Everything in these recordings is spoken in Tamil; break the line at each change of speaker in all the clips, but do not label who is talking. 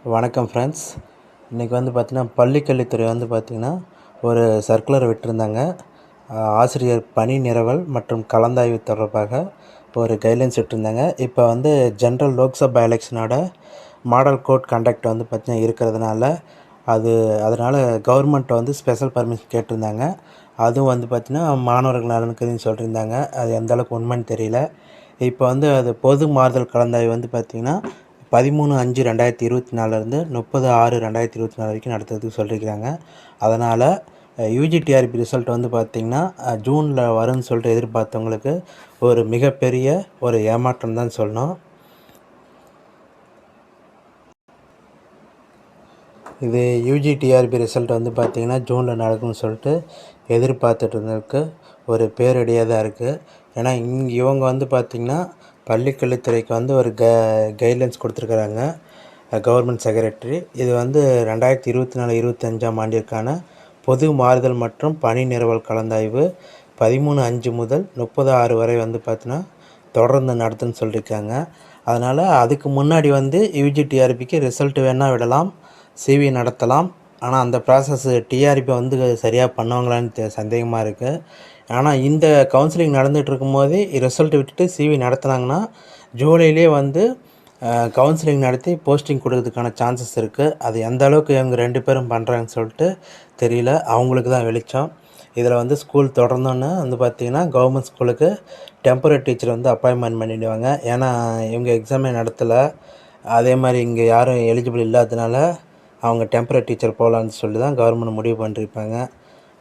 வணக்கம் ஃப்ரெண்ட்ஸ். இன்றைக்கி வந்து பார்த்திங்கன்னா பள்ளிக்கல்வித்துறை வந்து பார்த்திங்கன்னா ஒரு சர்க்குலர் விட்டிருந்தாங்க. ஆசிரியர் பணி நிரவல் மற்றும் கலந்தாய்வு தொடர்பாக ஒரு கைட்லைன்ஸ் விட்டிருந்தாங்க. இப்போ வந்து general Lok Sabha எலெக்ஷனோட model code conduct வந்து பார்த்திங்கன்னா இருக்கிறதுனால அதனால் கவர்மெண்ட் வந்து ஸ்பெஷல் பர்மிஷன் கேட்டிருந்தாங்க. அதுவும் வந்து பார்த்திங்கன்னா மாணவர்கள் நலனுக்குன்னு சொல்லியிருந்தாங்க. அது எந்த அளவுக்கு உண்மைன்னு தெரியல. இப்போ வந்து அது பொது மாறுதல் கலந்தாய்வு வந்து பார்த்திங்கன்னா 13/5/2024 30/6/2024 வரைக்கும் நடத்துறதுக்கு சொல்லியிருக்கிறாங்க. அதனால் யூஜிடிஆர்பி ரிசல்ட் வந்து பார்த்திங்கன்னா ஜூனில் வரும்னு சொல்லிட்டு எதிர்பார்த்தவங்களுக்கு ஒரு மிகப்பெரிய ஒரு ஏமாற்றம் தான் சொல்லணும். இது யூஜிடிஆர்பி ரிசல்ட் வந்து பார்த்திங்கன்னா ஜூனில் நடக்கும்னு சொல்லிட்டு எதிர்பார்த்துட்டு இருந்ததுக்கு ஒரு பேரடியாக தான் இருக்குது. ஏன்னா இவங்க வந்து பார்த்திங்கன்னா பள்ளிக்கல்வித்துறைக்கு வந்து ஒரு கைட்லைன்ஸ் கொடுத்துருக்குறாங்க கவர்மெண்ட் செக்ரட்டரி. இது வந்து 2024-25 ஆண்டிற்கான பொது மாறுதல் மற்றும் பணி நிரவல் கலந்தாய்வு 13/5 முதல் 30/6 வரை வந்து பார்த்திங்கன்னா தொடர்ந்து நடத்துன்னு சொல்லியிருக்காங்க. அதனால் அதுக்கு முன்னாடி வந்து யூஜிடிஆர்பிக்கு ரிசல்ட் வேணால் விடலாம், சிவி நடத்தலாம். ஆனால் அந்த ப்ராசஸ் டிஆர்பி வந்து சரியாக பண்ணுவாங்களான்னு சந்தேகமாக இருக்குது. ஆனால் இந்த கவுன்சிலிங் நடந்துகிட்டு இருக்கும்போது ரிசல்ட் விட்டுட்டு சிவி நடத்துனாங்கன்னா ஜூலையிலே வந்து கவுன்சிலிங் நடத்தி போஸ்டிங் கொடுக்கறதுக்கான சான்சஸ் இருக்குது. அது எந்த அளவுக்கு இவங்க 2 பேரும் பண்ணுறாங்கன்னு சொல்லிட்டு தெரியல. அவங்களுக்கு தான் வெளிச்சம். இதில் வந்து ஸ்கூல் தொடர்ந்தோன்னே வந்து பார்த்திங்கன்னா கவர்மெண்ட் ஸ்கூலுக்கு டெம்பரரி டீச்சர் வந்து அப்பாயின்மெண்ட் பண்ணிவிடுவாங்க. ஏன்னா இவங்க எக்ஸாமே நடத்தலை, அதே மாதிரி இங்கே யாரும் எலிஜிபிள் இல்லாததுனால அவங்க டெம்பரரி டீச்சர் போகலான்னு சொல்லி தான் கவர்மெண்ட் முடிவு பண்ணியிருப்பாங்க.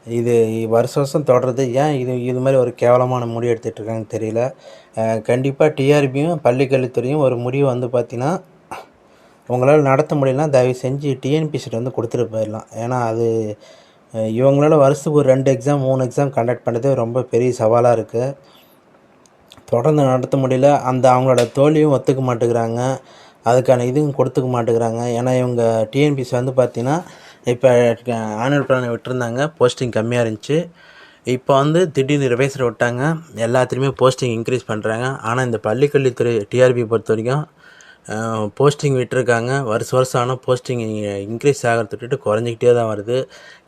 இது வருஷம் தொடருது. ஏன் இது மாதிரி ஒரு கேவலமான முடிவு எடுத்துகிட்ருக்காங்கன்னு தெரியல. கண்டிப்பாக டிஆர்பியும் பள்ளிக்கல்வித்துறையும் ஒரு முடிவு வந்து பார்த்திங்கன்னா உங்களால் நடத்த முடியலனா தயவு செஞ்சு டிஎன்பிசிட்டு வந்து கொடுத்துட்டு போயிடலாம். ஏன்னா அது இவங்களால வருஷத்துக்கு ஒரு 2 எக்ஸாம் 3 எக்ஸாம் கண்டக்ட் பண்ணுறதே ரொம்ப பெரிய சவாலாக இருக்குது. தொடர்ந்து நடத்த முடியல. அவங்களோட தோல்வியும் ஒத்துக்க மாட்டேங்கிறாங்க, அதுக்கான இதுவும் கொடுத்துக்க மாட்டேங்கிறாங்க. ஏன்னா இவங்க டிஎன்பிசி வந்து பார்த்திங்கன்னா இப்போ ஆனுவல் பிளானை விட்டுருந்தாங்க, போஸ்டிங் கம்மியாக இருந்துச்சு. இப்போ வந்து திடீர்னு ரிவைஸர் விட்டாங்க, எல்லாத்துலேயுமே போஸ்டிங் இன்க்ரீஸ் பண்ணுறாங்க. ஆனால் இந்த பள்ளிக்கல்வித்துறை டிஆர்பி பொறுத்த வரைக்கும் போஸ்டிங் விட்டுருக்காங்க. வருஷம் ஆனால் போஸ்டிங் இன்க்ரீஸ் ஆகிறத விட்டுட்டு குறைஞ்சிக்கிட்டே தான் வருது.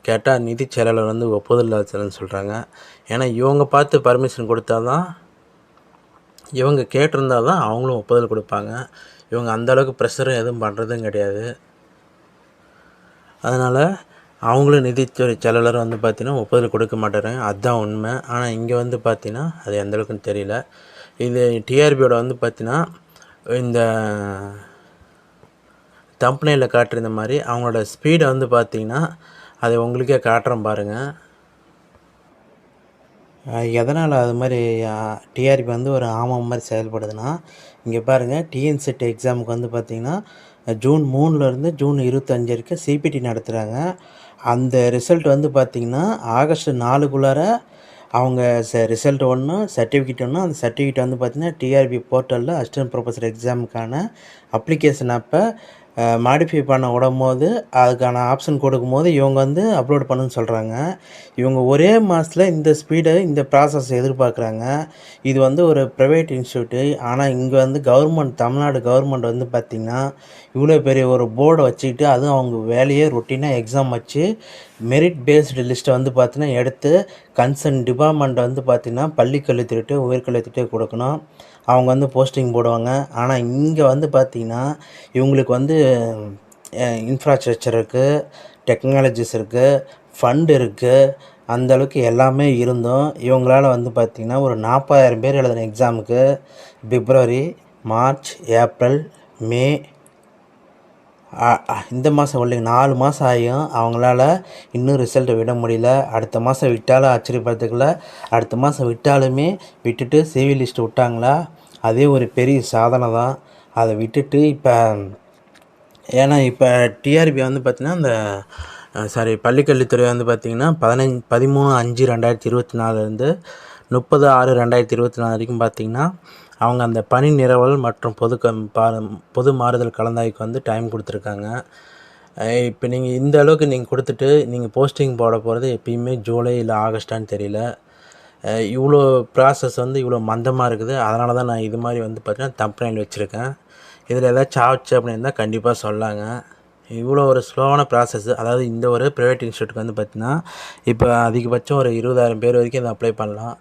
கேட்டால் நிதி செயலாளர் வந்து ஒப்புதல் இல்லாதன்னு சொல்கிறாங்க. ஏன்னா இவங்க பார்த்து பர்மிஷன் கொடுத்தா தான், இவங்க கேட்டிருந்தால் தான் அவங்களும் ஒப்புதல் கொடுப்பாங்க. இவங்க அந்தளவுக்கு ப்ரெஷரும் எதுவும் பண்ணுறதும் கிடையாது. அதனால் அவங்களும் நிதித்துறை செயலாளர் வந்து பார்த்திங்கன்னா ஒப்புதல் கொடுக்க மாட்டேறாங்க, அதுதான் உண்மை. ஆனால் இங்கே வந்து பார்த்திங்கன்னா அது எந்தளவுக்குன்னு தெரியல. இது டிஆர்பியோட வந்து பார்த்திங்கன்னா இந்த தம்பனையில் காட்டுற மாதிரி அவங்களோட ஸ்பீடை வந்து பார்த்திங்கன்னா அதை உங்களுக்கே காட்டுறோம் பாருங்கள். எதனால் அது மாதிரி டிஆர்பி வந்து ஒரு ஆமாம் மாதிரி செயல்படுதுன்னா, இங்கே பாருங்கள், டிஎன்செட் எக்ஸாமுக்கு வந்து பார்த்திங்கன்னா ஜூன் 3லேருந்து ஜூன் 25 வரைக்கும் சிபிடி நடத்துகிறாங்க. அந்த ரிசல்ட் வந்து பார்த்திங்கன்னா ஆகஸ்ட் 4க்குள்ளார அவங்க ரிசல்ட் ஒன்று சர்டிஃபிகேட் ஒன்று, அந்த சர்டிஃபிகேட் வந்து பார்த்திங்கன்னா டிஆர்பி போர்ட்டலில் அசிஸ்டன்ட் ப்ரொஃபஸர் எக்ஸாமுக்கான அப்ளிகேஷன் அப்போ மாடிஃபை பண்ண விடும்போது அதுக்கான ஆப்ஷன் கொடுக்கும்போது இவங்க வந்து அப்லோட் பண்ணுன்னு சொல்கிறாங்க. இவங்க ஒரே மாதத்தில் இந்த ஸ்பீடை இந்த ப்ராசஸ் எதிர்பார்க்குறாங்க. இது வந்து ஒரு ப்ரைவேட் இன்ஸ்டியூட்டு. ஆனால் இங்கே வந்து தமிழ்நாடு கவர்மெண்ட் வந்து பார்த்திங்கன்னா இவ்வளோ பெரிய ஒரு போர்டை வச்சுக்கிட்டு, அதுவும் அவங்க வேலையே ரொட்டீனாக எக்ஸாம் வச்சு மெரிட் பேஸ்டு லிஸ்ட்டை வந்து பார்த்திங்கன்னா எடுத்து கன்சர்ன் டிபார்ட்மெண்ட் வந்து பார்த்திங்கன்னா பள்ளிக்கல்வித்துறை உயர்கல்வித்துறை கொடுக்கணும். அவங்க வந்து போஸ்டிங் போடுவாங்க. ஆனால் இங்கே வந்து பார்த்திங்கன்னா இவங்களுக்கு வந்து இன்ஃப்ராஸ்ட்ரக்சர் இருக்குது, டெக்னாலஜிஸ் இருக்குது, ஃபண்டு இருக்குது, அந்தளவுக்கு எல்லாமே இருந்தும் இவங்களால் வந்து பார்த்திங்கன்னா ஒரு 40,000 பேர் எழுதின எக்ஸாமுக்கு பிப்ரவரி, மார்ச், ஏப்ரல், மே இந்த மாதம் இல்லைங்க 4 மாதம் ஆகியும் அவங்களால இன்னும் ரிசல்ட்டை விட முடியல. அடுத்த மாதம் விட்டாலும் ஆச்சரியப்படுறதுக்குள்ள, அடுத்த மாதம் விட்டுட்டு சிவில் லிஸ்ட்டு விட்டாங்களா அதே ஒரு பெரிய சாதனை தான். அதை விட்டுட்டு ஏன்னா இப்போ டிஆர்பி வந்து பார்த்திங்கன்னா பள்ளிக்கல்வித்துறை வந்து பார்த்திங்கன்னா 13/5/2024 30/6/2024 வரைக்கும் பார்த்திங்கன்னா அவங்க அந்த பணி நிரவல் மற்றும் பொது மாறுதல் கலந்தாய்வுக்கு வந்து டைம் கொடுத்துருக்காங்க. இப்போ நீங்கள் இந்த அளவுக்கு நீங்கள் கொடுத்துட்டு நீங்கள் போஸ்டிங் போட போகிறது எப்பயுமே ஜூலை இல்லை ஆகஸ்ட்டான்னு தெரியல. இவ்வளோ ப்ராசஸ் வந்து இவ்வளோ மந்தமாக இருக்குது. அதனால தான் நான் இது மாதிரி வந்து பார்த்திங்கன்னா தம்ப்நெயில் வச்சுருக்கேன். இதில் ஏதாச்சும் ஆச்சு அப்படின்னு இருந்தால் கண்டிப்பாக சொல்லாங்க. இவ்வளோ ஒரு ஸ்லோவான ப்ராசஸ். அதாவது இந்த ஒரு ப்ரைவேட் இன்ஸ்டியூட்டுக்கு வந்து பார்த்தீங்கன்னா, இப்போ அதிகபட்சம் ஒரு 20,000 பேர் வரைக்கும் இதை அப்ளை பண்ணலாம்.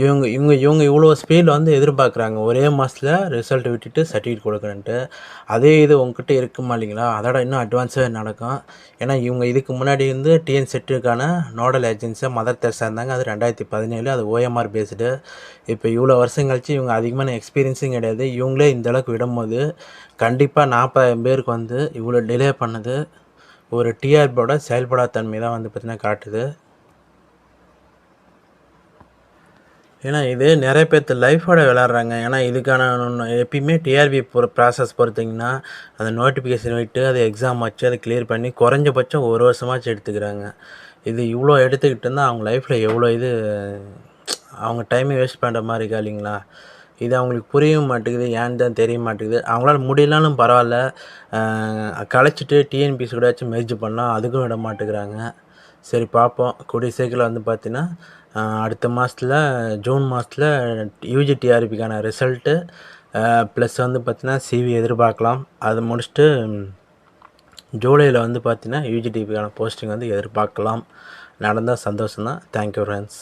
இவங்க இவங்க இவங்க இவ்வளோ ஸ்பீடில் வந்து எதிர்பார்க்குறாங்க. ஒரே மாதத்துல ரிசல்ட் விட்டுட்டு சர்டிஃபிகேட் கொடுக்குறேன்ட்டு. அதே இது உங்ககிட்ட இருக்குமா இல்லைங்களா? அதோட இன்னும் அட்வான்ஸாக நடக்கும். ஏன்னா இவங்க இதுக்கு முன்னாடி வந்து டிஎன் செட்டுக்கான நோடல் ஏஜென்சியாக மதர் தெரசா இருந்தாங்க. அது 2017. அது ஓஎம்ஆர் பேஸ்டு. இப்போ இவ்வளோ வருஷம் கழிச்சு இவங்க அதிகமான எக்ஸ்பீரியன்ஸும் கிடையாது. இவங்களே இந்த அளவுக்கு விடும்போது கண்டிப்பாக 40,000 பேருக்கு வந்து இவ்வளோ டிலே பண்ணது ஒரு டிஆர்பியோட செயல்படாத தன்மை தான் வந்து பார்த்திங்கன்னா காட்டுது. ஏன்னா இது நிறைய பேர்த்து லைஃபோட விளாட்றாங்க. ஏன்னா இதுக்கான எப்பயுமே டிஆர்பி ப்ராசஸ் பொறுத்திங்கன்னா அந்த நோட்டிஃபிகேஷன் விட்டு அது எக்ஸாம் வச்சு அதை கிளியர் பண்ணி குறைஞ்சபட்சம் ஒரு வருஷமாச்சும் எடுத்துக்கிறாங்க. இது இவ்வளோ எடுத்துக்கிட்டு இருந்தால் அவங்க லைஃப்பில் எவ்வளோ இது அவங்க டைமை வேஸ்ட் பண்ணுற மாதிரி இருக்கா இல்லைங்களா? இது அவங்களுக்கு புரியவும் மாட்டேங்குது. ஏன்னு தான் தெரிய மாட்டேங்குது. அவங்களால முடியலனாலும் பரவாயில்ல, கலைச்சிட்டு டிஎன்பிஎஸ்சி கூடயாச்சும் மெர்ஜ் பண்ணால் அதுக்கும் விட மாட்டேங்கிறாங்க. சரி பார்ப்போம். கூடிய சீக்கிரம் வந்து பார்த்தீங்கன்னா அடுத்த மாதத்துல ஜூன் மாதத்துல யூஜி டிஆர்பிக்கான ரிசல்ட்டு ப்ளஸ் வந்து பார்த்தீங்கன்னா சிவி எதிர்பார்க்கலாம். அதை முடிச்சுட்டு ஜூலையில் வந்து பார்த்தீங்கன்னா யூஜி டிஆர்பிக்கான போஸ்டிங் வந்து எதிர்பார்க்கலாம். நடந்தால் சந்தோஷம்தான். Thank you friends.